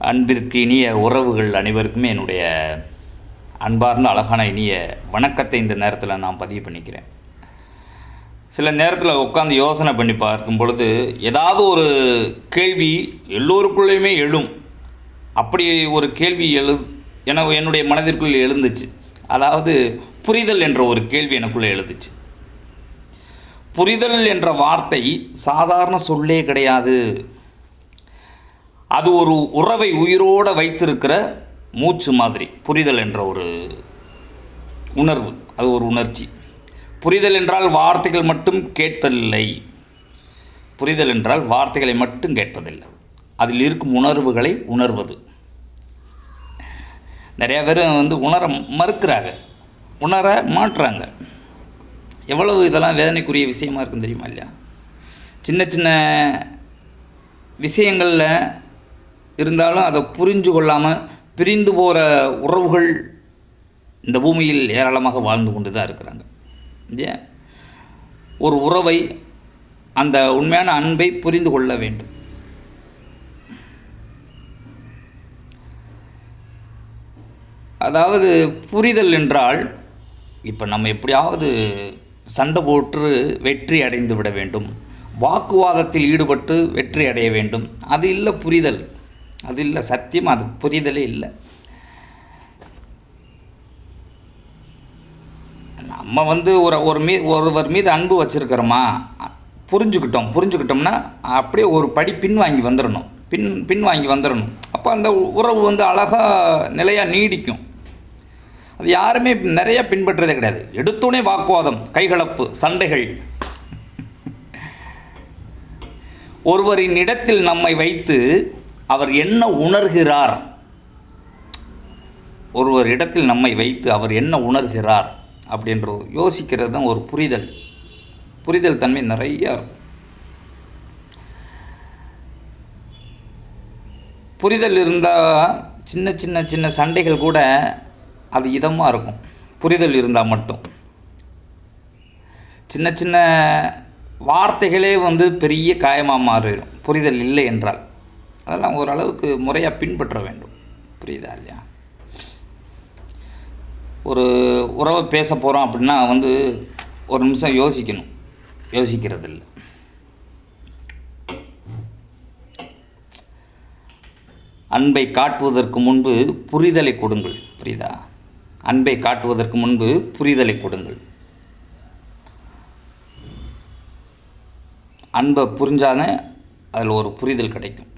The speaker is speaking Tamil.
அன்பிற்கு இனிய உறவுகள் அனைவருக்குமே என்னுடைய அன்பார்ந்த அழகான இனிய வணக்கத்தை இந்த நேரத்தில் நான் பதிவு பண்ணிக்கிறேன். சில நேரத்தில் உட்காந்து யோசனை பண்ணி பார்க்கும் பொழுது ஏதாவது ஒரு கேள்வி எல்லோருக்குள்ளேயுமே எழும். அப்படி ஒரு கேள்வி என்னுடைய மனதிற்குள் எழுந்துச்சு. அதாவது புரிதல் என்ற ஒரு கேள்வி எனக்குள்ளே எழுந்துச்சு. புரிதல் என்ற வார்த்தை சாதாரண சொல்லே கிடையாது. அது ஒரு உறவை உயிரோடு வைத்திருக்கிற மூச்சு மாதிரி. புரிதல் என்ற ஒரு உணர்வு, அது ஒரு உணர்ச்சி. புரிதல் என்றால் வார்த்தைகள் மட்டும் கேட்பதில்லை. புரிதல் என்றால் வார்த்தைகளை மட்டும் கேட்பதில்லை, அதில் இருக்கும் உணர்வுகளை உணர்வது. நிறையா பேர் உணர மறுக்கிறாங்க, உணர மாட்டுறாங்க. எவ்வளவு இதெல்லாம் வேதனைக்குரிய விஷயமா இருக்குன்னு தெரியுமா இல்லையா? சின்ன சின்ன விஷயங்களில் இருந்தாலும் அதை புரிஞ்சு கொள்ளாமல் பிரிந்து போகிற உறவுகள் இந்த பூமியில் ஏராளமாக வாழ்ந்து கொண்டு தான் இருக்கிறாங்க. ஏன் ஒரு உறவை, அந்த உண்மையான அன்பை புரிந்து கொள்ள வேண்டும். அதாவது புரிதல் என்றால், இப்போ நம்ம எப்படியாவது சண்டை போட்டு வெற்றி அடைந்து விட வேண்டும், வாக்குவாதத்தில் ஈடுபட்டு வெற்றி அடைய வேண்டும், அது இல்லை புரிதல். அது இல்லை, சத்தியம், அது புரிதலே இல்லை. நம்ம ஒருவர் மீது அன்பு வச்சுருக்கிறோமா, புரிஞ்சுக்கிட்டோம்னா அப்படியே ஒரு படி பின்வாங்கி வந்துடணும். பின்வாங்கி வந்துடணும். அப்போ அந்த உறவு அழகாக நிலையாக நீடிக்கும். அது யாருமே நிறையா பின்பற்றதே கிடையாது. எடுத்தோடனே வாக்குவாதம், கைகலப்பு, சண்டைகள். ஒருவரின் இடத்தில் நம்மை வைத்து அவர் என்ன உணர்கிறார், ஒருவர் இடத்தில் நம்மை வைத்து அவர் என்ன உணர்கிறார் அப்படின்ற யோசிக்கிறது தான் ஒரு புரிதல். புரிதல் தன்மை நிறையா இருக்கும். புரிதல் இருந்தால் சின்ன சின்ன சின்ன சண்டைகள் கூட அது இதமாக இருக்கும். புரிதல் இருந்தால் மட்டும் சின்ன சின்ன வார்த்தைகளே பெரிய காயமாக மாறிடும் புரிதல் இல்லை என்றால். அதெல்லாம் ஓரளவுக்கு முறையாக பின்பற்ற வேண்டும். புரியுதா இல்லையா? ஒரு உறவை பேச போகிறோம் அப்படின்னா ஒரு நிமிஷம் யோசிக்கணும். யோசிக்கிறது இல்லை. அன்பை காட்டுவதற்கு முன்பு புரிதலை கொடுங்கள். புரியுதா? அன்பை காட்டுவதற்கு முன்பு புரிதலை கொடுங்கள். அன்பை புரிஞ்சாதான் அதில் ஒரு புரிதல் கிடைக்கும்.